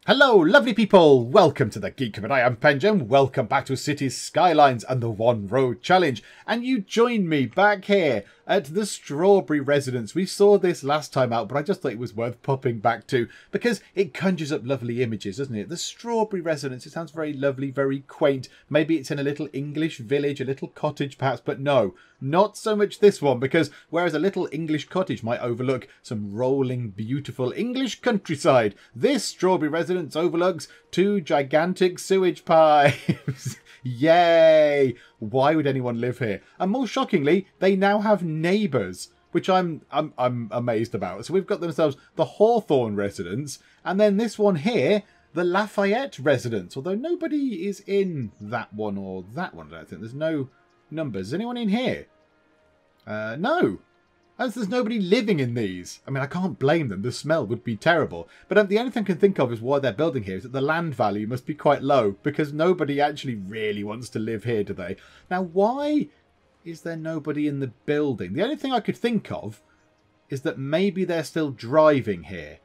Hello, lovely people! Welcome to the Geek, and I am Penjam. Welcome back to Cities Skylines and the One Road Challenge. And you join me back here at the Strawberry Residence. We saw this last time out, but I just thought it was worth popping back to because it conjures up lovely images, doesn't it? The Strawberry Residence, it sounds very lovely, very quaint. Maybe it's in a little English village, a little cottage perhaps, but no, not so much this one, because whereas a little English cottage might overlook some rolling, beautiful English countryside, this Strawberry Residence overlooks two gigantic sewage pipes. Yay! Why would anyone live here? And more shockingly, they now have neighbours, which I'm amazed about. So we've got themselves the Hawthorne residence, and then this one here, the Lafayette residence. Although nobody is in that one or that one, I don't think. There's no numbers. Is anyone in here? No. As there's nobody living in these. I mean, I can't blame them. The smell would be terrible. But the only thing I can think of is why they're building here is that the land value must be quite low because nobody actually really wants to live here, do they? Now, why is there nobody in the building? The only thing I could think of is that maybe they're still driving here.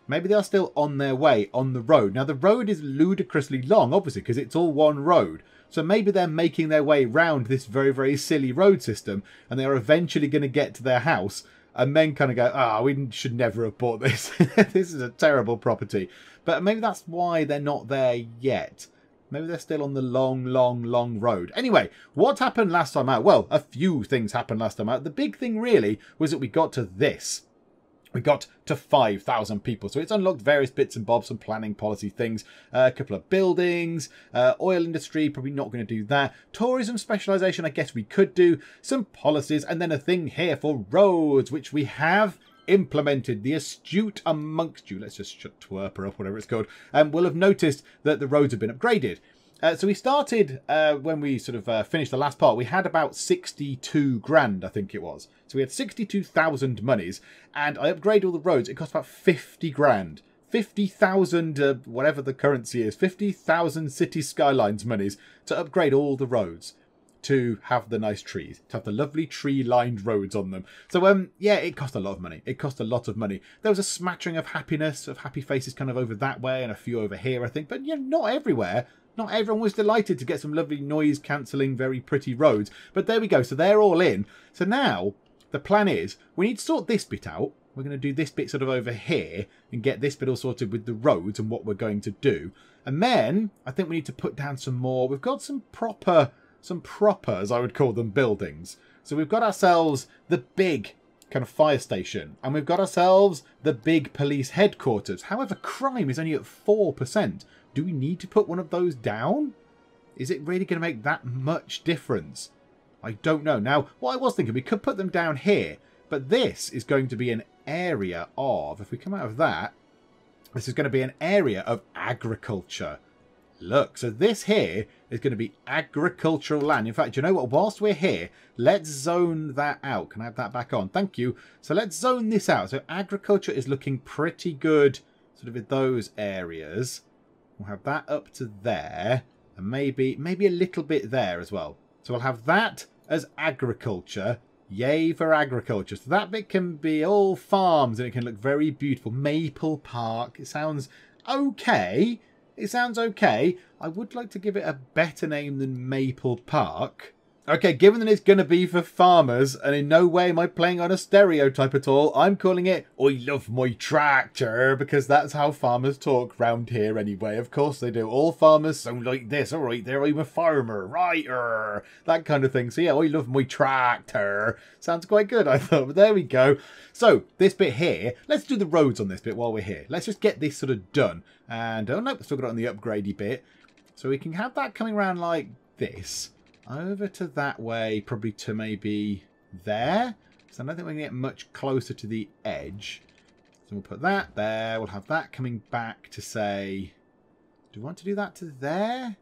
Maybe they're still on their way on the road. Now, the road is ludicrously long, obviously, because it's all one road. So maybe they're making their way round this very, very silly road system, and they're eventually going to get to their house and then kind of go, we should never have bought this. This is a terrible property. But maybe that's why they're not there yet. Maybe they're still on the long, long, long road. Anyway, what happened last time out? Well, a few things happened last time out. The big thing really was that we got to this. We got to 5,000 people. So it's unlocked various bits and bobs, some planning policy things, a couple of buildings, oil industry, probably not going to do that. Tourism specialisation, I guess we could do. Some policies, and then a thing here for roads, which we have implemented. The astute amongst you, let's just shut Twerper up, whatever it's called, will have noticed that the roads have been upgraded. So we started, when we sort of finished the last part, we had about 62 grand, I think it was. So we had 62,000 monies, and I upgraded all the roads. It cost about 50 grand. 50,000, whatever the currency is, 50,000 City Skylines monies to upgrade all the roads, to have the nice trees, to have the lovely tree-lined roads on them. So, yeah, it cost a lot of money. It cost a lot of money. There was a smattering of happiness, of happy faces kind of over that way, and a few over here, I think. But, yeah, not everywhere. Not everyone was delighted to get some lovely noise-cancelling, very pretty roads. But there we go. So they're all in. So now the plan is we need to sort this bit out. We're going to do this bit sort of over here and get this bit all sorted with the roads and what we're going to do. And then I think we need to put down some more. We've got some proper, as I would call them, buildings. So we've got ourselves the big kind of fire station. And we've got ourselves the big police headquarters. However, crime is only at 4%. Do we need to put one of those down? Is it really going to make that much difference? I don't know. Now, what I was thinking, we could put them down here, but this is going to be an area of, if we come out of that, this is going to be an area of agriculture. Look, so this here is going to be agricultural land. In fact, you know what? Whilst we're here, let's zone that out. Can I have that back on? Thank you. So let's zone this out. So agriculture is looking pretty good sort of in those areas. We'll have that up to there, and maybe a little bit there as well. So we'll have that as agriculture. Yay for agriculture. So that bit can be all farms, and it can look very beautiful. Maple Park. It sounds okay. It sounds okay. I would like to give it a better name than Maple Park. Okay, given that it's going to be for farmers, and in no way am I playing on a stereotype at all, I'm calling it, I love my tractor, because that's how farmers talk round here anyway. Of course they do. All farmers sound like this. All right, there, I'm a farmer. Right, that kind of thing. So yeah, I love my tractor. Sounds quite good, I thought. But there we go. So, this bit here, let's do the roads on this bit while we're here. Let's just get this sort of done. And, oh no, still got it on the upgradey bit. So we can have that coming around like this. Over to that way, probably to maybe there. So I don't think we can get much closer to the edge. So we'll put that there. We'll have that coming back to say, do we want to do that to there?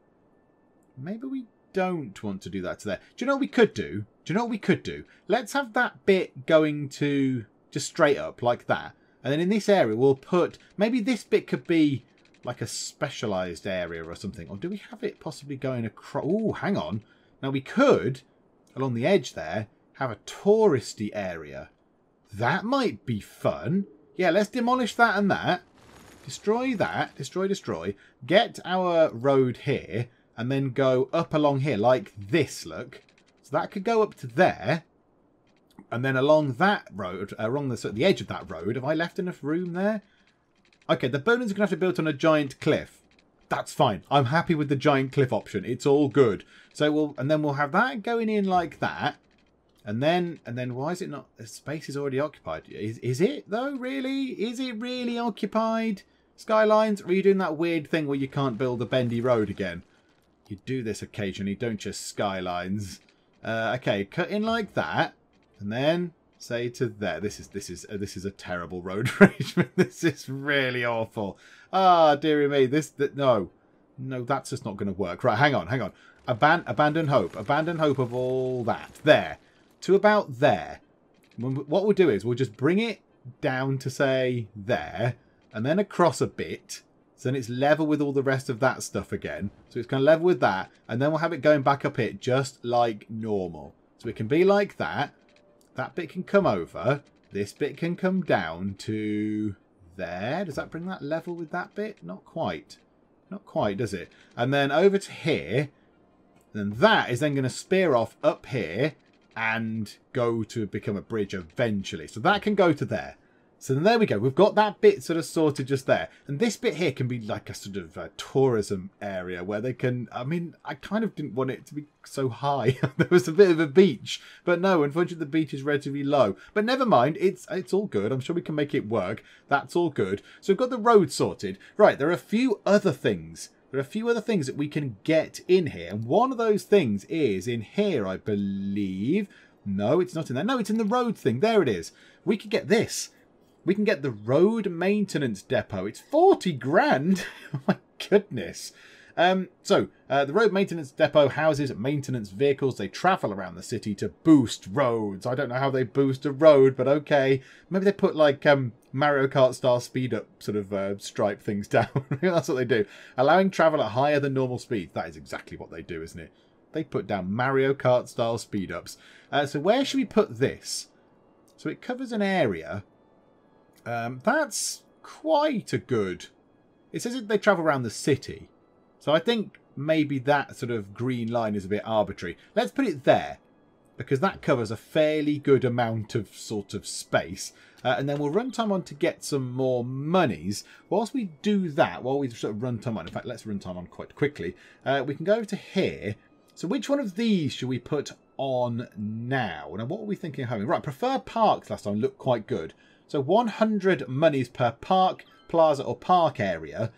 Maybe we don't want to do that to there. Do you know what we could do? Let's have that bit going to just straight up like that. And then in this area, we'll put, maybe this bit could be like a specialised area or something. Or do we have it possibly going across? Oh, hang on. Now we could, along the edge there, have a touristy area. That might be fun. Yeah, let's demolish that and that. Destroy that. Destroy. Get our road here. And then go up along here like this, look. So that could go up to there. And then along that road, along the edge of that road, have I left enough room there? Okay, the buildings are going to have to be built on a giant cliff. That's fine. I'm happy with the giant cliff option. It's all good. So we'll have that going in like that. And then why is it not? The space is already occupied. Is it though? Really? Is it really occupied? Skylines? Or are you doing that weird thing where you can't build a bendy road again? You do this occasionally, don't you, Skylines? Okay, cut in like that, and then say to there. This is a terrible road arrangement. This is really awful. Ah, dearie me. No, that's just not going to work. Right, hang on. Abandon hope. Abandon hope of all that. There. To about there. What we'll do is we'll just bring it down to, say, there. And then across a bit. So then it's level with all the rest of that stuff again. So it's going to level with that. And then we'll have it going back up here just like normal. So it can be like that. That bit can come over. This bit can come down to there. Does that bring that level with that bit? Not quite. Not quite, does it? And then over to here. Then that is then going to spear off up here. And go to become a bridge eventually. So that can go to there. So then there we go. We've got that bit sort of sorted just there. And this bit here can be like a sort of tourism area where they can... I mean, I kind of didn't want it to be so high. There was a bit of a beach. But no, unfortunately the beach is relatively low. But never mind. It's all good. I'm sure we can make it work. That's all good. So we've got the road sorted. Right, there are a few other things. There are a few other things that we can get in here. And one of those things is in here, I believe. No, it's not in there. No, it's in the road thing. There it is. We could get this. We can get the road maintenance depot. It's 40 grand. Oh my goodness. The road maintenance depot houses maintenance vehicles. They travel around the city to boost roads. I don't know how they boost a road, but okay. Maybe they put like Mario Kart style speed up sort of stripe things down. That's what they do. Allowing travel at higher than normal speeds. That is exactly what they do, isn't it? They put down Mario Kart style speed ups. So where should we put this? So it covers an area. That's quite a good... It says that they travel around the city. So I think maybe that sort of green line is a bit arbitrary. Let's put it there. Because that covers a fairly good amount of sort of space. And then we'll run time on to get some more monies. Whilst we do that, while we sort of run time on... In fact, let's run time on quite quickly. We can go over to here. So which one of these should we put on now? Now, what are we thinking of having? Right, preferred parks last time looked quite good. So 100 monies per park, plaza or park area.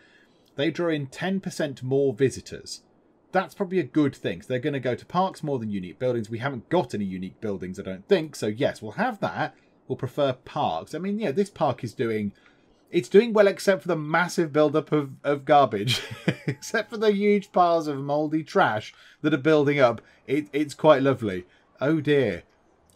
They draw in 10% more visitors. That's probably a good thing. So they're going to go to parks more than unique buildings. We haven't got any unique buildings, I don't think. So yes, we'll have that. We'll prefer parks. I mean, yeah, this park is doing... It's doing well except for the massive build-up of garbage. Except for the huge piles of mouldy trash that are building up. It's quite lovely. Oh dear.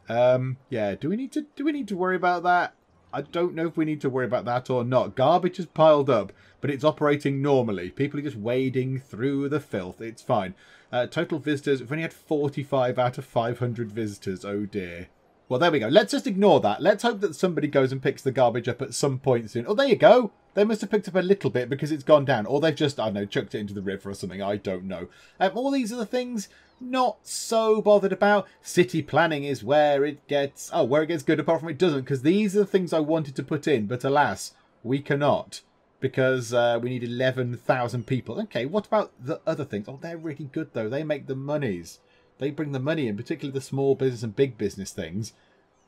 Yeah, do we need to worry about that? I don't know if we need to worry about that or not. Garbage is piled up, but it's operating normally. People are just wading through the filth. It's fine. Total visitors, we've only had 45 out of 500 visitors. Oh dear. Well, there we go. Let's just ignore that. Let's hope that somebody goes and picks the garbage up at some point soon. Oh, there you go. They must have picked up a little bit because it's gone down. Or they've just, I don't know, chucked it into the river or something. I don't know. All these other things, not so bothered about. City planning is where it gets... Oh, where it gets good, apart from it doesn't. Because these are the things I wanted to put in. But alas, we cannot. Because we need 11,000 people. Okay, what about the other things? Oh, they're really good, though. They make the monies. They bring the money in, particularly the small business and big business things.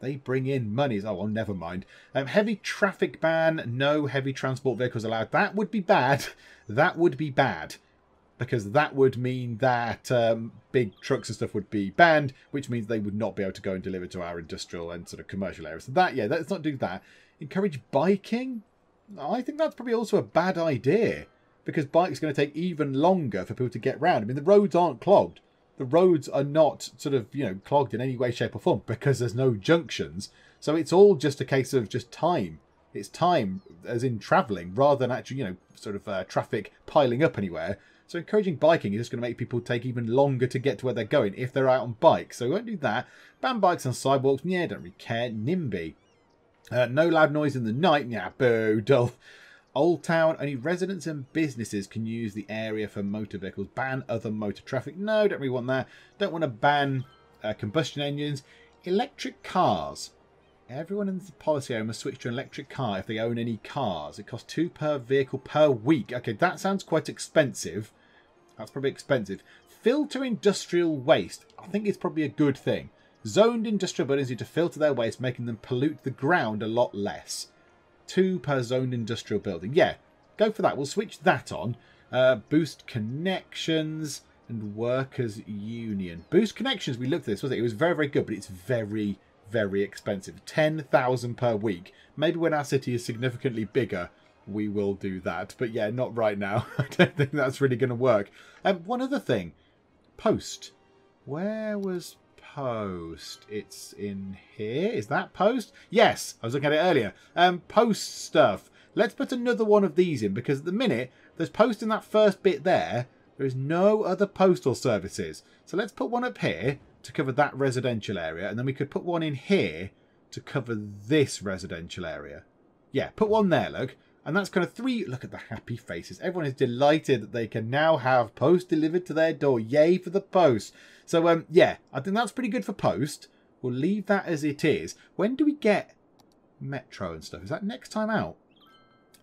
They bring in monies. Oh, well, never mind. Heavy traffic ban. No heavy transport vehicles allowed. That would be bad. That would be bad. Because that would mean that big trucks and stuff would be banned, which means they would not be able to go and deliver to our industrial and sort of commercial areas. So that, yeah, let's not do that. Encourage biking? I think that's probably also a bad idea. Because bikes are going to take even longer for people to get round. I mean, the roads aren't clogged. The roads are not sort of, you know, clogged in any way, shape or form because there's no junctions. So it's all just a case of just time. It's time as in travelling rather than actually, you know, sort of traffic piling up anywhere. So encouraging biking is just going to make people take even longer to get to where they're going if they're out on bikes. So we won't do that. Ban bikes on sidewalks. Yeah, don't really care. NIMBY. No loud noise in the night. Yeah, boo, dull. Old Town, only residents and businesses can use the area for motor vehicles. Ban other motor traffic. No, don't really want that. Don't want to ban combustion engines. Electric cars. Everyone in the policy area must switch to an electric car if they own any cars. It costs 2 per vehicle per week. Okay, that sounds quite expensive. That's probably expensive. Filter industrial waste. I think it's probably a good thing. Zoned industrial buildings need to filter their waste, making them pollute the ground a lot less. 2 per zoned industrial building. Yeah, go for that. We'll switch that on. Boost connections and workers union. Boost connections, we looked at this, wasn't it? It was very, very good, but it's very, very expensive. 10,000 per week. Maybe when our city is significantly bigger, we will do that. But yeah, not right now. I don't think that's really going to work. One other thing. Post. Where was Post? It's in here. Is that Post? Yes, I was looking at it earlier. Post stuff. Let's put another one of these in, because at the minute there's Post in that first bit there. There is no other postal services. So let's put one up here to cover that residential area, and then we could put one in here to cover this residential area. Yeah, put one there, look. And that's kind of 3. Look at the happy faces. Everyone is delighted that they can now have post delivered to their door. Yay for the post. So, yeah, I think that's pretty good for post. We'll leave that as it is. When do we get metro and stuff? Is that next time out?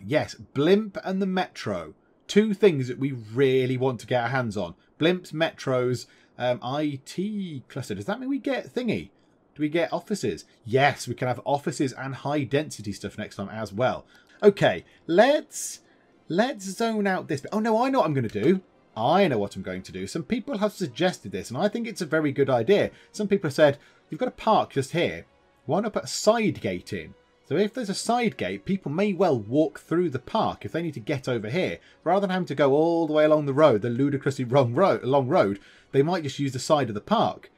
Yes, blimp and the metro. 2 things that we really want to get our hands on. Blimps, metros, IT cluster. Does that mean we get thingy? Do we get offices? Yes, we can have offices and high density stuff next time as well. Okay, let's zone out this bit. Oh no, I know what I'm going to do. I know what I'm going to do. Some people have suggested this, and I think it's a very good idea. Some people have said, you've got a park just here. Why not put a side gate in? So if there's a side gate, people may well walk through the park if they need to get over here. Rather than having to go all the way along the road, the ludicrously long road, they might just use the side of the park.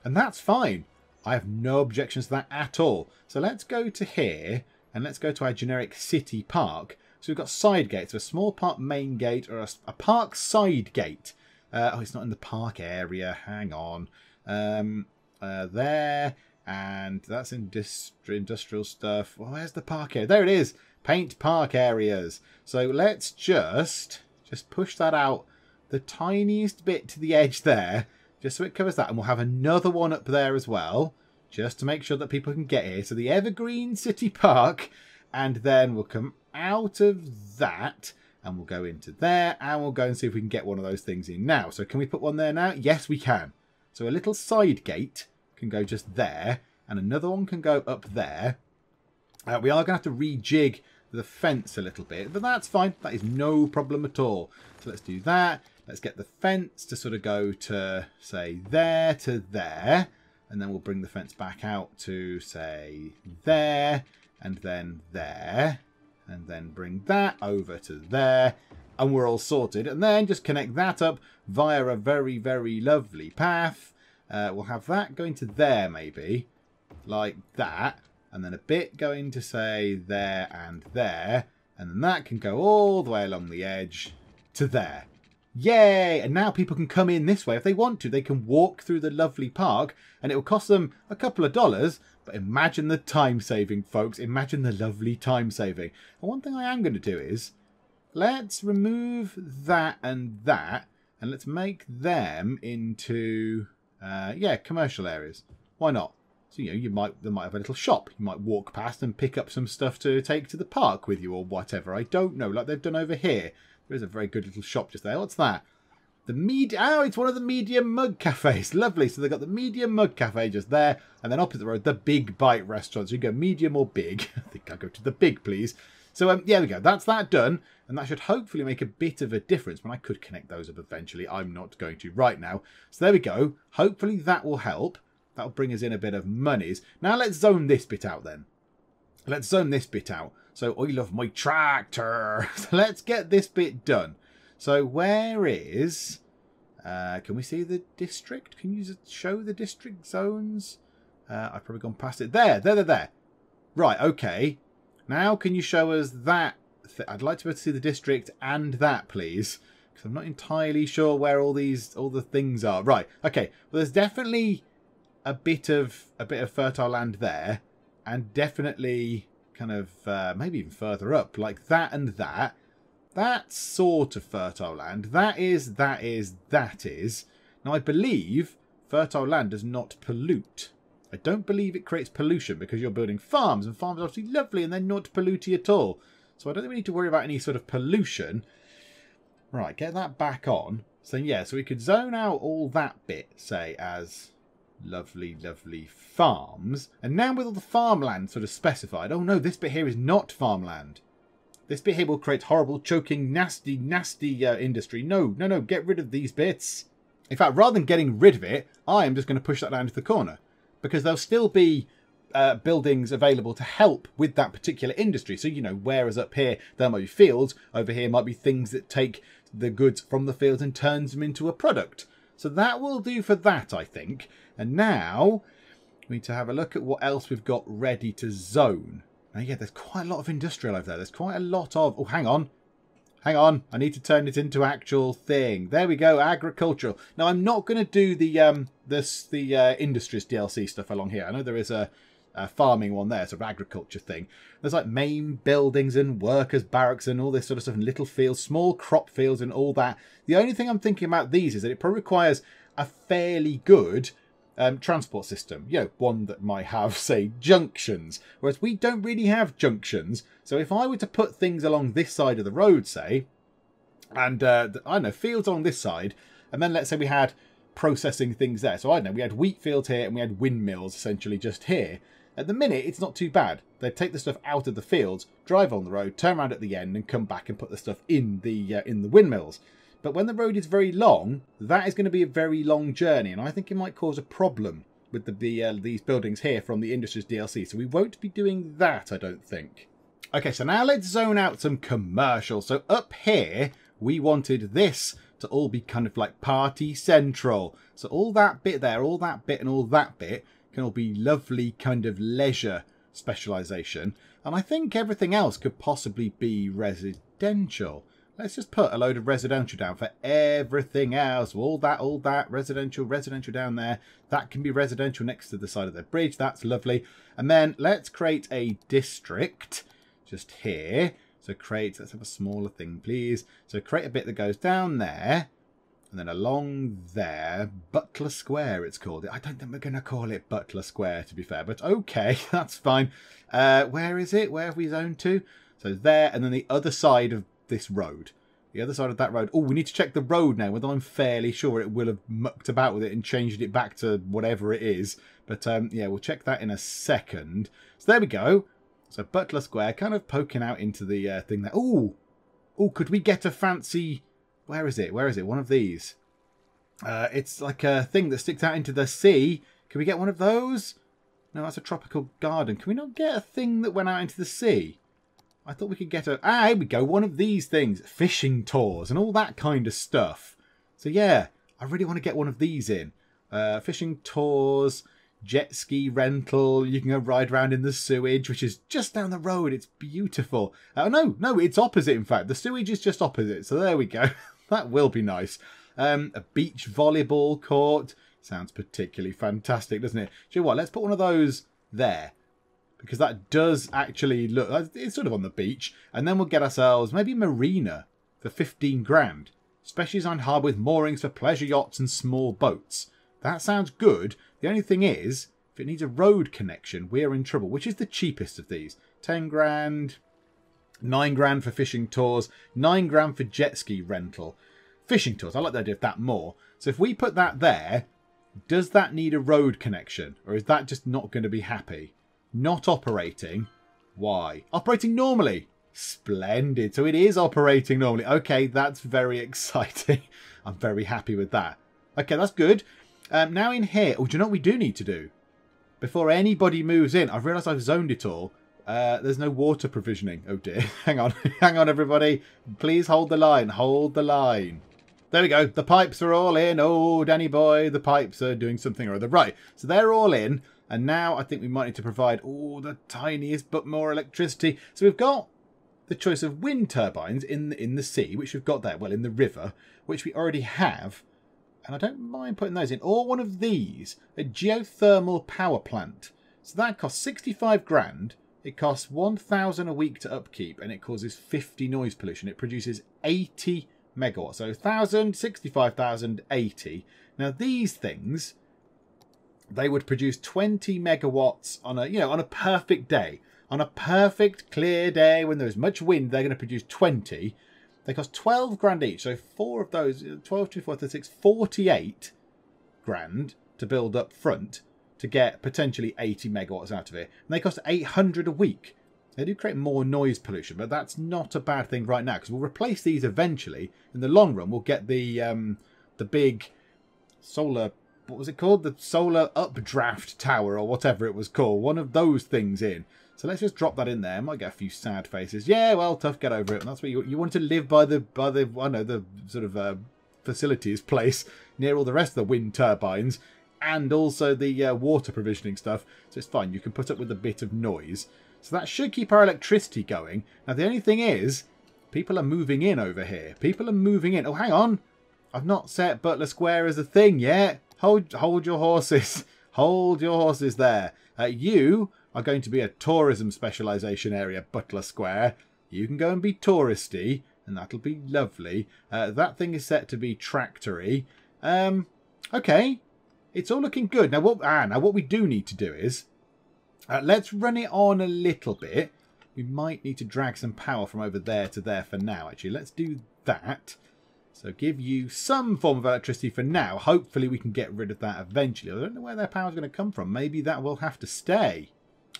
And that's fine. I have no objections to that at all. So let's go to here. And let's go to our generic city park. So we've got side gates, a small park main gate or a park side gate. Oh, it's not in the park area. Hang on. There. And that's industrial stuff. Well, where's the park area? There it is. Paint park areas. So let's just push that out the tiniest bit to the edge there. Just so it covers that. And we'll have another one up there as well. Just to make sure that people can get here. So the Evergreen City Park. And then we'll come out of that. And we'll go into there. And we'll go and see if we can get one of those things in now. So can we put one there now? Yes, we can. So a little side gate can go just there. And another one can go up there. We are going to have to rejig the fence a little bit. But that's fine. That is no problem at all. So let's do that. Let's get the fence to sort of go to, say, there to there. And then we'll bring the fence back out to, say, there, and then there, and then bring that over to there, and we're all sorted. And then just connect that up via a very, very lovely path. We'll have that going to there, maybe, like that, and then a bit going to, say, there, and then that can go all the way along the edge to there. Yay! And now people can come in this way if they want to. They can walk through the lovely park, and it will cost them a couple of dollars. But imagine the time saving, folks. Imagine the lovely time saving. And one thing I am going to do is, let's remove that, and let's make them into, yeah, commercial areas. Why not? So, you know, they might have a little shop. You might walk past and pick up some stuff to take to the park with you or whatever. I don't know, like they've done over here. There is a very good little shop just there. What's that? Oh, it's one of the medium mug cafes. Lovely. So they've got the medium mug cafe just there. And then opposite the road, the big bite restaurant. So you go medium or big. I think I'll go to the big, please. So, yeah, there we go. That's that done. And that should hopefully make a bit of a difference. When I could connect those up eventually. I'm not going to right now. So there we go. Hopefully that will help. That'll bring us in a bit of monies. Now let's zone this bit out then. Let's zone this bit out. So, I love my tractor. So let's get this bit done. So, where is... can we see the district? Can you show the district zones? I've probably gone past it. There. Right, okay. Now, can you show us that? I'd like to be able to see the district and that, please. Because I'm not entirely sure where all the things are. Right, okay. Well, there's definitely a bit of fertile land there. And definitely kind of maybe even further up, like that and that. That's sort of fertile land. That is. Now, I believe fertile land does not pollute. I don't believe it creates pollution because you're building farms, and farms are obviously lovely and they're not polluty at all. So I don't think we need to worry about any sort of pollution. Right, get that back on. So yeah, so we could zone out all that bit, say, as lovely, lovely farms. And now with all the farmland sort of specified, oh no, this bit here is not farmland. This bit here will create horrible, choking, nasty, nasty industry. No, get rid of these bits. In fact, rather than getting rid of it, I am just going to push that down to the corner. Because there'll still be buildings available to help with that particular industry. So, you know, whereas up here there might be fields, over here might be things that take the goods from the fields and turns them into a product. So that will do for that, I think. And now we need to have a look at what else we've got ready to zone. Now, yeah, there's quite a lot of industrial over there. There's quite a lot of... Oh, hang on. Hang on. I need to turn it into actual thing. There we go. Agricultural. Now, I'm not going to do the industries DLC stuff along here. I know there is a farming one there, sort of agriculture thing. There's like main buildings and workers' barracks and all this sort of stuff, and little fields, small crop fields and all that. The only thing I'm thinking about these is that it probably requires a fairly good transport system. You know, one that might have, say, junctions. Whereas we don't really have junctions. So if I were to put things along this side of the road, say, and, I don't know, fields along this side, and then let's say we had processing things there. So I don't know, we had wheat fields here and we had windmills essentially just here. At the minute, it's not too bad. They take the stuff out of the fields, drive on the road, turn around at the end and come back and put the stuff in the windmills. But when the road is very long, that is going to be a very long journey, and I think it might cause a problem with these buildings here from the Industries DLC. So we won't be doing that, I don't think. Okay, so now let's zone out some commercial. So up here, we wanted this to all be kind of like party central. So all that bit there, all that bit and all that bit can all be lovely kind of leisure specialisation. And I think everything else could possibly be residential. Let's just put a load of residential down for everything else. All that, residential down there. That can be residential next to the side of the bridge. That's lovely. And then let's create a district just here. So let's have a smaller thing, please. So create a bit that goes down there. And then along there, Butler Square it's called. I don't think we're going to call it Butler Square, to be fair. But okay, that's fine. Where is it? Where have we zoned to? So there, and then the other side of this road. The other side of that road. Oh, we need to check the road now, whether I'm fairly sure it will have mucked about with it and changed it back to whatever it is. But yeah, we'll check that in a second. So there we go. So Butler Square kind of poking out into the thing there. Oh, could we get a fancy... Where is it? One of these. It's like a thing that sticks out into the sea. Can we get one of those? No, that's a tropical garden. Can we not get a thing that went out into the sea? I thought we could get a... Ah, here we go. One of these things. Fishing tours and all that kind of stuff. So yeah, I really want to get one of these in. Fishing tours, jet ski rental. You can go ride around in the sewage, which is just down the road. It's beautiful. No, it's opposite, in fact. The sewage is just opposite. So there we go. That will be nice. A beach volleyball court. Sounds particularly fantastic, doesn't it? Do you know what? Let's put one of those there. Because that does actually look... It's sort of on the beach. And then we'll get ourselves maybe a marina for 15 grand. Specially designed harbour with moorings for pleasure yachts and small boats. That sounds good. The only thing is, if it needs a road connection, we're in trouble. Which is the cheapest of these? 10 grand... 9 grand for fishing tours. 9 grand for jet ski rental. Fishing tours. I like the idea of that more. So if we put that there, does that need a road connection? Or is that just not going to be happy? Not operating. Why? Operating normally. Splendid. So it is operating normally. Okay, that's very exciting. I'm very happy with that. Okay, that's good. Now in here. Oh, do you know what we do need to do? Before anybody moves in, I've realised I've zoned it all. There's no water provisioning. Oh dear. Hang on. Hang on, everybody. Please hold the line. Hold the line. There we go. The pipes are all in. Oh, Danny boy. The pipes are doing something or other. Right. So they're all in. And now I think we might need to provide, the tiniest but more electricity. So we've got the choice of wind turbines in the sea, which we've got there. Well, in the river, which we already have. And I don't mind putting those in. Or one of these, a geothermal power plant. So that costs 65 grand. It costs 1,000 a week to upkeep, and it causes 50 noise pollution. It produces 80 megawatts. So 1,000, 65,000, 80. Now these things, they would produce 20 megawatts on a, on a perfect day. On a perfect clear day when there's much wind, they're going to produce 20. They cost 12 grand each. So 4 of those, 12, 24, 36, 48 grand to build up front to get potentially 80 megawatts out of it. And they cost 800 a week. They do create more noise pollution, but that's not a bad thing right now because we'll replace these eventually. In the long run, we'll get the big solar, what was it called? The solar updraft tower or whatever it was called. One of those things in. So let's just drop that in there. Might get a few sad faces. Yeah, well, tough, get over it. And that's what you want to live by the I know, the sort of facilities place near all the rest of the wind turbines and also the water provisioning stuff. So it's fine. You can put up with a bit of noise. So that should keep our electricity going. Now, the only thing is, people are moving in over here. People are moving in. Oh, hang on. I've not set Butler Square as a thing yet. Hold your horses. Hold your horses there. You are going to be a tourism specialisation area, Butler Square. You can go and be touristy, and that'll be lovely. That thing is set to be tractory. Okay. It's all looking good. Now what we do need to do is, let's run it on a little bit. We might need to drag some power from over there to there for now, actually. Let's do that. So give you some form of electricity for now. Hopefully we can get rid of that eventually. I don't know where their power's going to come from. Maybe that will have to stay.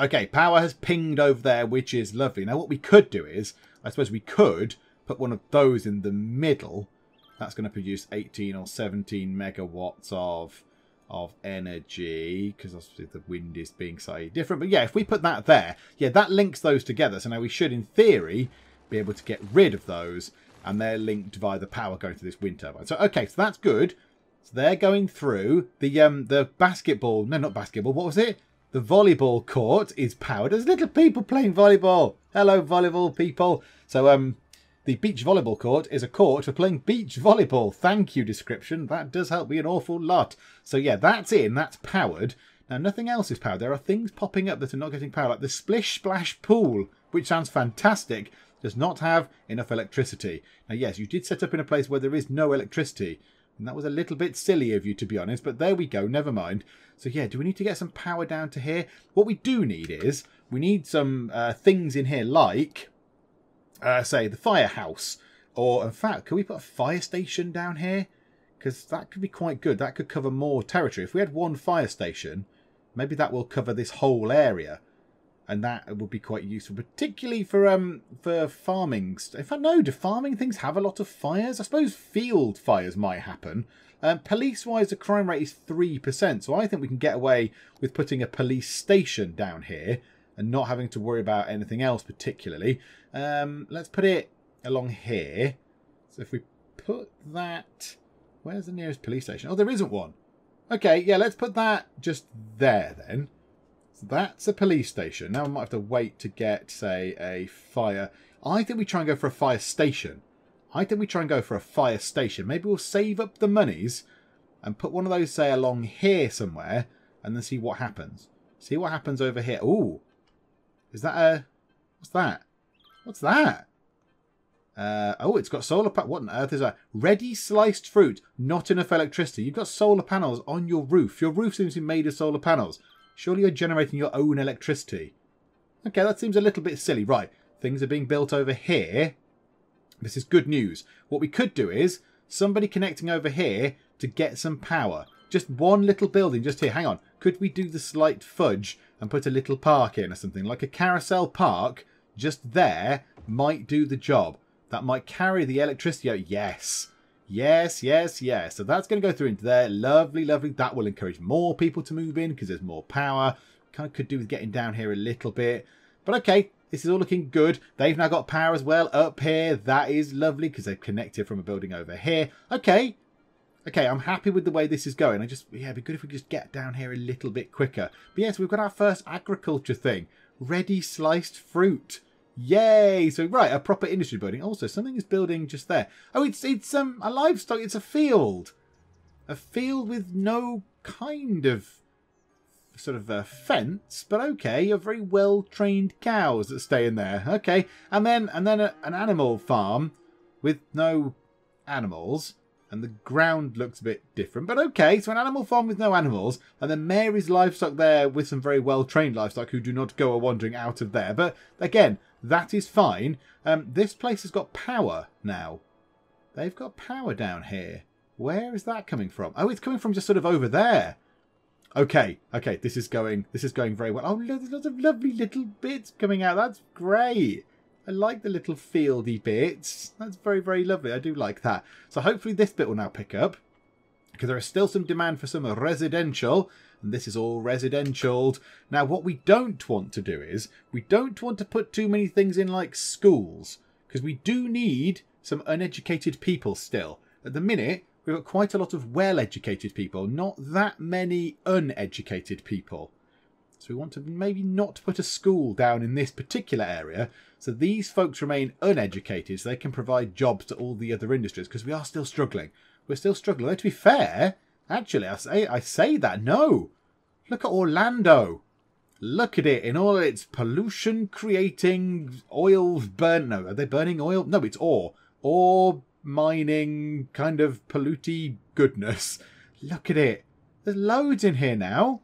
Okay, power has pinged over there, which is lovely. Now what we could do is, I suppose we could put one of those in the middle. That's going to produce 18 or 17 megawatts of energy, because obviously the wind is being slightly different. But yeah, if we put that there, yeah, that links those together. So now we should, in theory, be able to get rid of those, and they're linked via the power going through this wind turbine. So okay, so that's good. So they're going through the basketball. No, not basketball. What was it? The volleyball court is powered. There's little people playing volleyball. Hello, volleyball people. So the beach volleyball court is a court for playing beach volleyball. Thank you, description. That does help me an awful lot. So yeah, that's in. That's powered. Now, nothing else is powered. There are things popping up that are not getting power, like the Splish Splash Pool, which sounds fantastic, does not have enough electricity. Now, yes, you did set up in a place where there is no electricity. And that was a little bit silly of you, to be honest. But there we go. Never mind. So yeah, do we need to get some power down to here? What we do need is, we need some things in here like, say, the firehouse. Or, in fact, can we put a fire station down here? Because that could be quite good. That could cover more territory. If we had one fire station, maybe that will cover this whole area. And that would be quite useful, particularly for farming. In fact, no, do farming things have a lot of fires? I suppose field fires might happen. Police-wise, the crime rate is 3%. So I think we can get away with putting a police station down here and not having to worry about anything else particularly. Let's put it along here. So if we put that... Where's the nearest police station? Oh, there isn't one. Okay, yeah, let's put that just there then. So that's a police station. Now we might have to wait to get, say, a fire. I think we try and go for a fire station. Maybe we'll save up the monies and put one of those, say, along here somewhere and then see what happens. See what happens over here. Ooh. Is that a... What's that? What's that? Oh, it's got solar panels. What on earth is that? Ready sliced fruit. Not enough electricity. You've got solar panels on your roof. Your roof seems to be made of solar panels. Surely you're generating your own electricity. Okay, that seems a little bit silly. Right, things are being built over here. This is good news. What we could do is somebody connecting over here to get some power. Just one little building just here. Hang on. Could we do the slight fudge and put a little park in or something? Like a carousel park just there might do the job. That might carry the electricity out. Yes. Yes, yes, yes. So that's going to go through into there. Lovely, lovely. That will encourage more people to move in because there's more power. Kind of could do with getting down here a little bit. But okay, this is all looking good. They've now got power as well up here. That is lovely because they've connected from a building over here. Okay. Okay, I'm happy with the way this is going. Yeah, it'd be good if we could just get down here a little bit quicker. But yes, we've got our first agriculture thing. Ready sliced fruit. Yay! So right, a proper industry building. Also, something is building just there. Oh, it's a livestock. It's a field. A field with no kind of sort of a fence, but okay, a very well-trained cows that stay in there. Okay, and then an animal farm with no animals, and the ground looks a bit different, but okay, so an animal farm with no animals, and then Mary's livestock there with some very well-trained livestock who do not go wandering out of there. But again, that is fine. This place has got power now. They've got power down here. Where is that coming from? Oh, it's coming from just sort of over there. Okay, this is going very well. Oh, there's lots of lovely little bits coming out. That's great. I like the little fieldy bits. That's very, very lovely. I do like that. So hopefully this bit will now pick up, because there is still some demand for some residential, and this is all residential. Now, what we don't want to do is, we don't want to put too many things in like schools, because we do need some uneducated people still. At the minute, we've got quite a lot of well-educated people, not that many uneducated people. So we want to maybe not put a school down in this particular area, so these folks remain uneducated, so they can provide jobs to all the other industries, because we are still struggling. We're still struggling. Though, to be fair, actually, I say that, no. Look at Orlando. Look at it in all its pollution-creating oil burn. No, are they burning oil? No, it's ore. Ore mining kind of pollutey goodness. Look at it. There's loads in here now.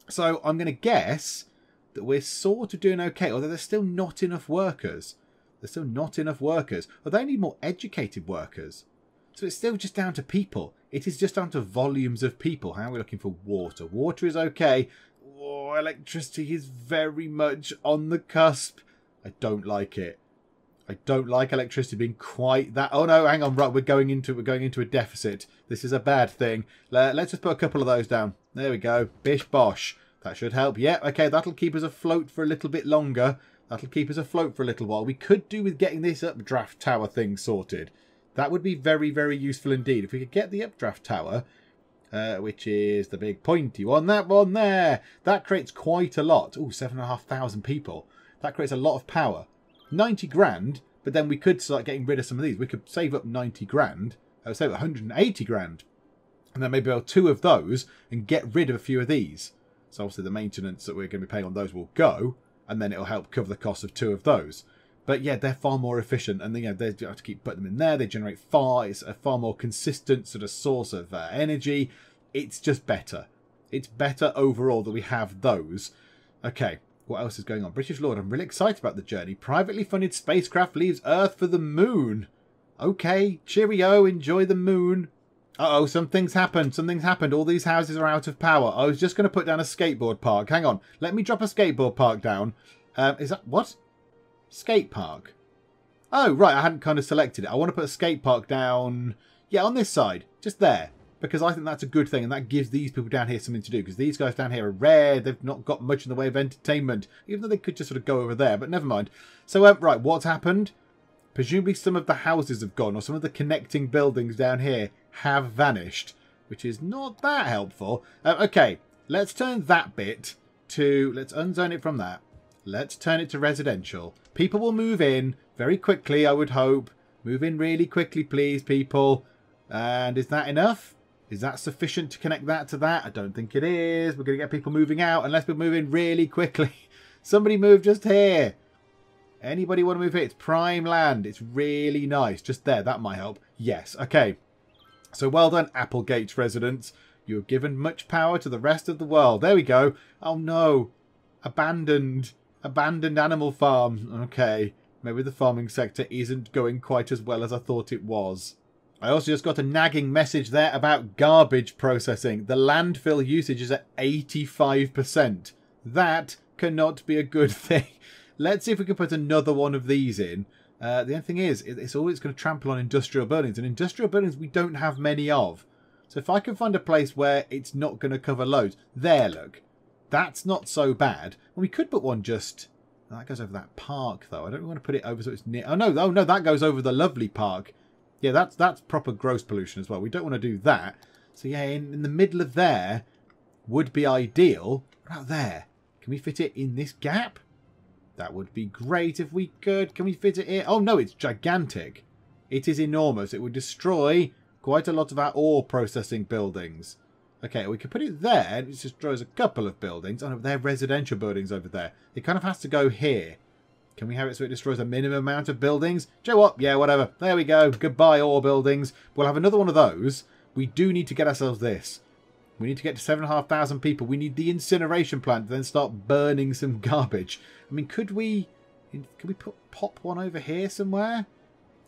So I'm going to guess that we're sort of doing okay, although there's still not enough workers. There's still not enough workers. Well, they need more educated workers. So it's still just down to people. It is just down to volumes of people. How are we looking for water? Water is okay. Oh, electricity is very much on the cusp. I don't like it. I don't like electricity being quite that. Oh no, hang on, right, we're going into a deficit. This is a bad thing. Let's just put a couple of those down. There we go. Bish bosh. That should help. Yeah, okay, that'll keep us afloat for a little bit longer. That'll keep us afloat for a little while. We could do with getting this updraft tower thing sorted. That would be very, very useful indeed. If we could get the updraft tower, which is the big pointy one, that one there, that creates quite a lot. Ooh, 7,500 people. That creates a lot of power. 90 grand, but then we could start getting rid of some of these. We could save up 90 grand, save 180 grand, and then maybe build 2 of those and get rid of a few of these. So obviously the maintenance that we're going to be paying on those will go, and then it'll help cover the cost of 2 of those. But yeah, they're far more efficient, and they have to keep putting them in there. They generate it's a far more consistent sort of source of energy. It's just better. It's better overall that we have those. Okay. What else is going on? British Lord, I'm really excited about the journey. Privately funded spacecraft leaves Earth for the moon. Okay, cheerio, enjoy the moon. Uh-oh, something's happened. Something's happened. All these houses are out of power. I was just going to put down a skateboard park. Hang on. Let me drop a skateboard park down. Is that... what? Skate park. Oh, right. I hadn't kind of selected it. I want to put a skate park down... yeah, on this side. Just there. Because I think that's a good thing, and that gives these people down here something to do. Because these guys down here are rare. They've not got much in the way of entertainment. Even though they could just sort of go over there. But never mind. So, right, what's happened? Presumably some of the houses have gone. Or some of the connecting buildings down here have vanished. Which is not that helpful. Okay, let's turn that bit to... let's unzone it from that. Let's turn it to residential. People will move in very quickly, I would hope. Move in really quickly, please, people. And is that enough? Is that sufficient to connect that to that? I don't think it is. We're going to get people moving out unless we move in really quickly. Somebody move just here. Anybody want to move here? It's prime land. It's really nice. Just there. That might help. Yes. Okay. So well done, Applegate residents. You have given much power to the rest of the world. There we go. Oh no. Abandoned. Abandoned animal farm. Okay. Maybe the farming sector isn't going quite as well as I thought it was. I also just got a nagging message there about garbage processing. The landfill usage is at 85%. That cannot be a good thing. Let's see if we can put another one of these in. The only thing is, it's always going to trample on industrial buildings. And industrial buildings we don't have many of. So if I can find a place where it's not going to cover loads. There, look. That's not so bad. And we could put one just... that goes over that park, though. I don't want to put it over so it's near... oh, no, that goes over the lovely park. Yeah, that's proper gross pollution as well. We don't want to do that. So yeah, in the middle of there would be ideal. What about there? Can we fit it in this gap? That would be great if we could. Can we fit it here? Oh no, it's gigantic. It is enormous. It would destroy quite a lot of our ore processing buildings. Okay, we could put it there, and it just destroys a couple of buildings. Oh no, they're residential buildings over there. It kind of has to go here. Can we have it so it destroys a minimum amount of buildings? Do you know what? Yeah, whatever. There we go. Goodbye, all buildings. We'll have another one of those. We do need to get ourselves this. We need to get to 7,500 people. We need the incineration plant to then start burning some garbage. I mean, could we pop one over here somewhere?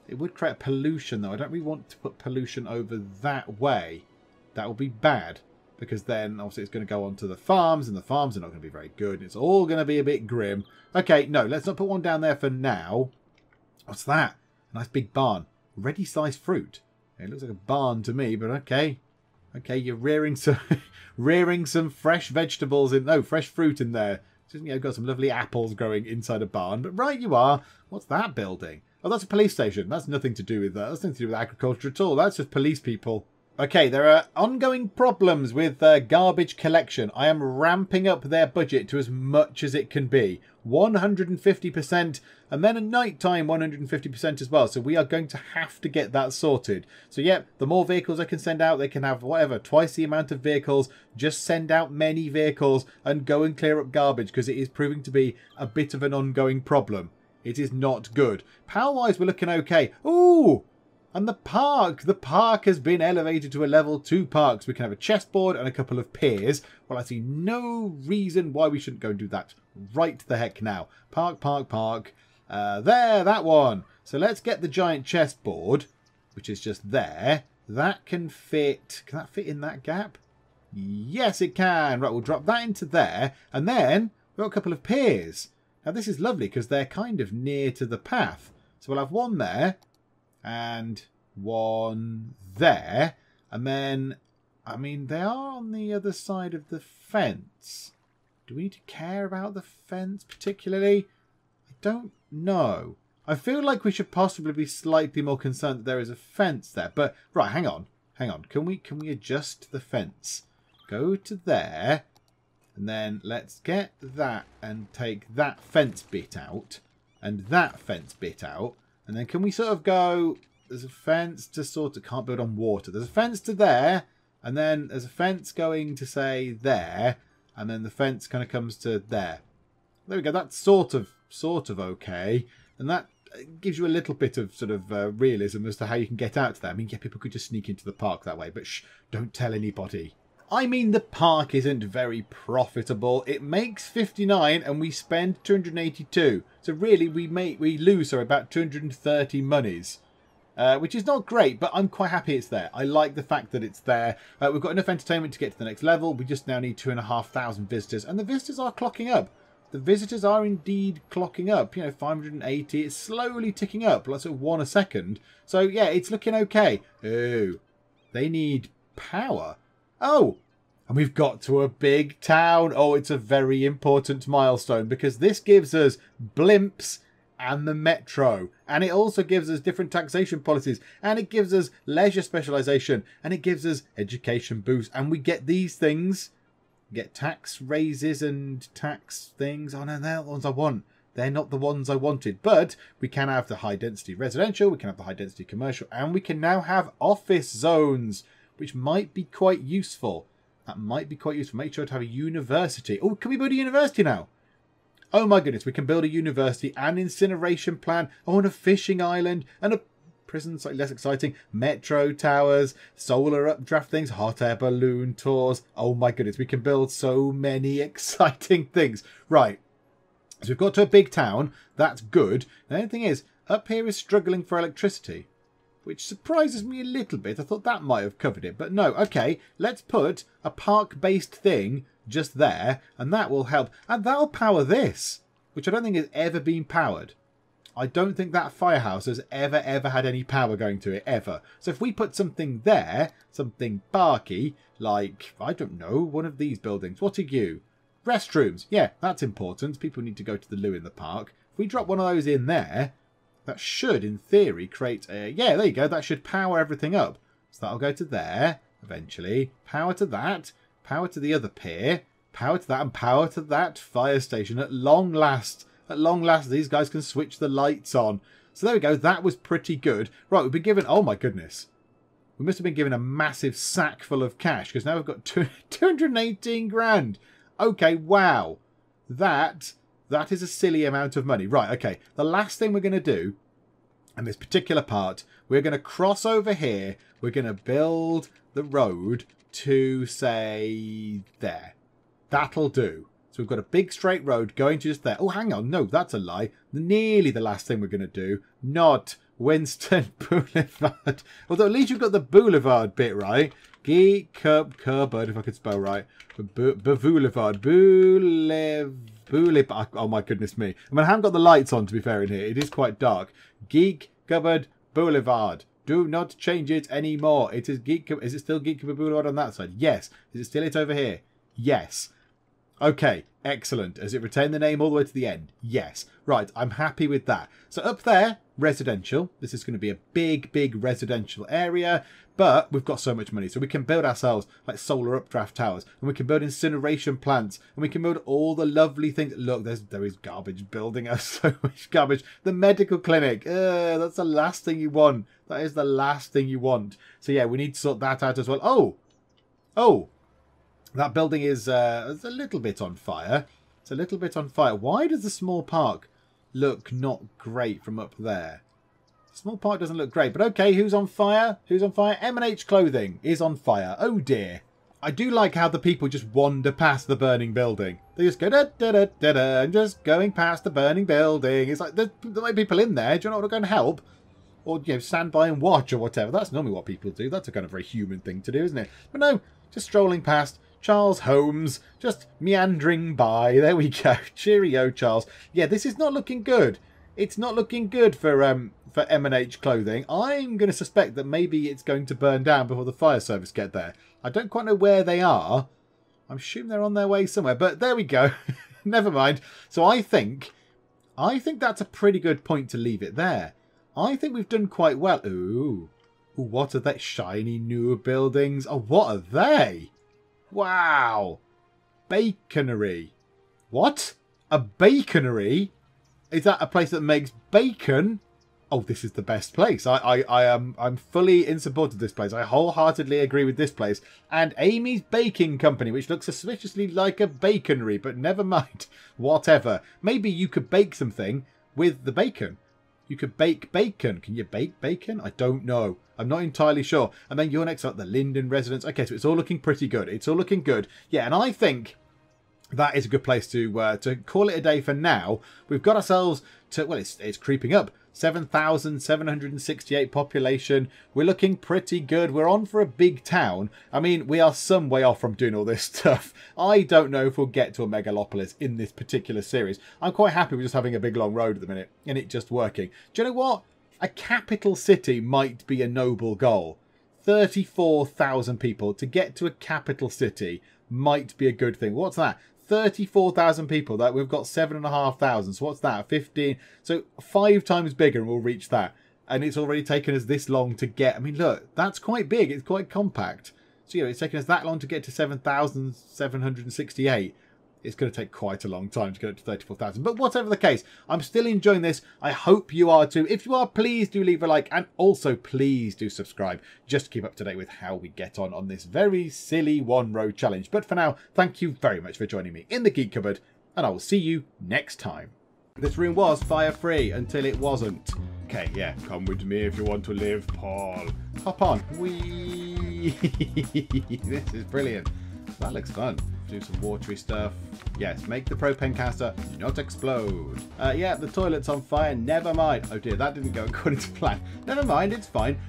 It would create pollution, though. I don't really want to put pollution over that way. That will be bad, because then obviously it's going to go on to the farms, and the farms are not going to be very good. It's all going to be a bit grim. Okay, no, let's not put one down there for now. What's that? A nice big barn. Ready sliced fruit. It looks like a barn to me, but okay. Okay, you're rearing some fresh vegetables in, no, fresh fruit in there. Just, you know, got some lovely apples growing inside a barn. But right you are. What's that building? Oh, that's a police station. That's nothing to do with that. That's nothing to do with agriculture at all. That's just police people. Okay, there are ongoing problems with garbage collection. I am ramping up their budget to as much as it can be. 150%, and then at night time 150% as well. So we are going to have to get that sorted. So yeah, the more vehicles I can send out, they can have whatever, twice the amount of vehicles. Just send out many vehicles and go and clear up garbage, because it is proving to be a bit of an ongoing problem. It is not good. Power-wise, we're looking okay. Ooh! And the park has been elevated to a level 2 park. So we can have a chessboard and a couple of piers. Well, I see no reason why we shouldn't go and do that right the heck now. Park. There, that one. So let's get the giant chessboard, which is just there. That can fit. Can that fit in that gap? Yes, it can. Right, we'll drop that into there. And then we've got a couple of piers. Now, this is lovely because they're kind of near to the path. So we'll have one there. And one there. And then, I mean, they are on the other side of the fence. Do we need to care about the fence particularly? I don't know. I feel like we should possibly be slightly more concerned that there is a fence there. But, right, hang on. Can we adjust the fence? Go to there. And then let's get that and take that fence bit out. And that fence bit out. And then can we sort of go, there's a fence to sort of, can't build on water. There's a fence to there, and then there's a fence going to, say, there, and then the fence kind of comes to there. There we go, that's sort of okay. And that gives you a little bit of sort of realism as to how you can get out to there. I mean, yeah, people could just sneak into the park that way, but shh, don't tell anybody. I mean, the park isn't very profitable. It makes 59 and we spend 282. So really, we lose about 230 monies, which is not great, but I'm quite happy it's there. I like the fact that it's there. We've got enough entertainment to get to the next level. We just now need 2,500 visitors, and the visitors are clocking up. The visitors are indeed clocking up. You know, 580. It's slowly ticking up, like sort of 1 a second. So yeah, it's looking okay. Oh, they need power. Oh, and we've got to a big town. Oh, it's a very important milestone because this gives us blimps and the metro. And it also gives us different taxation policies. And it gives us leisure specialisation. And it gives us education boost. And we get these things. Get tax raises and tax things. Oh, no, they're not the ones I want. They're not the ones I wanted. But we can have the high density residential. We can have the high density commercial. And we can now have office zones, which might be quite useful. That might be quite useful. Make sure to have a university. Oh, can we build a university now? Oh my goodness, we can build a university, an incineration plant, and a fishing island, and a prison, slightly less exciting, metro towers, solar updraft things, hot air balloon tours. Oh my goodness, we can build so many exciting things. Right, so we've got to a big town. That's good. The only thing is, up here is struggling for electricity, which surprises me a little bit. I thought that might have covered it, but no. Okay, let's put a park-based thing just there, and that will help. And that'll power this, which I don't think has ever been powered. I don't think that firehouse has ever had any power going to it, ever. So if we put something there, something barky, like, I don't know, one of these buildings. What are you? Restrooms. Yeah, that's important. People need to go to the loo in the park. If we drop one of those in there, that should, in theory, create a... Yeah, there you go. That should power everything up. So that'll go to there, eventually. Power to that. Power to the other pier. Power to that, and power to that fire station. At long last, these guys can switch the lights on. So there we go. That was pretty good. Right, we've been given... Oh, my goodness. We must have been given a massive sack full of cash because now we've got 218 grand. Okay, wow. That is a silly amount of money. Right, okay. The last thing we're going to do in this particular part, we're going to cross over here. We're going to build the road to, say, there. That'll do. So we've got a big straight road going to just there. Oh, hang on. No, that's a lie. Nearly the last thing we're going to do. Not Winston Boulevard. Although at least you've got the boulevard bit right. Geek cupboard, if I could spell right. Boulevard. Boulevard. Oh my goodness me. I mean, I haven't got the lights on, to be fair, in here. It is quite dark. Geek cupboard boulevard. Do not change it anymore. It is Geek. Is it still Geek cupboard boulevard on that side? Yes. Is it still it over here? Yes. Okay, excellent. Has it retained the name all the way to the end? Yes. Right, I'm happy with that. So up there, residential. This is going to be a big, big residential area. But we've got so much money. So we can build ourselves like solar updraft towers. And we can build incineration plants. And we can build all the lovely things. Look, there is garbage building us. So much garbage. The medical clinic. That's the last thing you want. That is the last thing you want. So yeah, we need to sort that out as well. Oh. That building is a little bit on fire. It's a little bit on fire. Why does the small park look not great from up there? The small park doesn't look great. But okay, who's on fire? Who's on fire? M&H Clothing is on fire. Oh dear. I do like how the people just wander past the burning building. They just go da-da-da-da-da and just going past the burning building. It's like there might be people in there. Do you not want to go and help? Or, you know, stand by and watch or whatever. That's normally what people do. That's a kind of very human thing to do, isn't it? But no, just strolling past. Charles Holmes, just meandering by. There we go. Cheerio, Charles. Yeah, this is not looking good. It's not looking good for M&H Clothing. I'm going to suspect that maybe it's going to burn down before the fire service get there. I don't quite know where they are. I'm assuming they're on their way somewhere. But there we go. Never mind. So I think that's a pretty good point to leave it there. I think we've done quite well. Ooh, what are they? Shiny new buildings. Oh, what are they? Wow. Baconerie. What? A baconerie? Is that a place that makes bacon? Oh, this is the best place. I'm fully in support of this place. I wholeheartedly agree with this place. And Amy's Baking Company, which looks suspiciously like a baconerie, but never mind. Whatever. Maybe you could bake something with the bacon. You could bake bacon. Can you bake bacon? I don't know. I'm not entirely sure. And then you're next up, the Linden Residence. Okay, so it's all looking pretty good. It's all looking good. Yeah, and I think that is a good place to call it a day for now. We've got ourselves to, well, it's creeping up. 7,768 population. We're looking pretty good. We're on for a big town. I mean, we are some way off from doing all this stuff. I don't know if we'll get to a megalopolis in this particular series. I'm quite happy with just having a big long road at the minute and it just working. Do you know what? A capital city might be a noble goal. 34,000 people to get to a capital city might be a good thing. What's that? 34,000 people. That we've got 7,500. So what's that? 15. So 5 times bigger and we'll reach that. And it's already taken us this long to get. I mean, look, that's quite big. It's quite compact. So, you know, it's taken us that long to get to 7,768. It's going to take quite a long time to get up to 34,000. But whatever the case, I'm still enjoying this. I hope you are too. If you are, please do leave a like. And also, please do subscribe. Just to keep up to date with how we get on this very silly one-road challenge. But for now, thank you very much for joining me in the Geek Cupboard. And I will see you next time. This room was fire-free until it wasn't. Okay, yeah. Come with me if you want to live, Paul. Hop on. Whee! This is brilliant. That looks fun. Do some watery stuff. Yes, make the propane canister not explode. Yeah, the toilet's on fire. Never mind. Oh dear, that didn't go according to plan. Never mind, it's fine.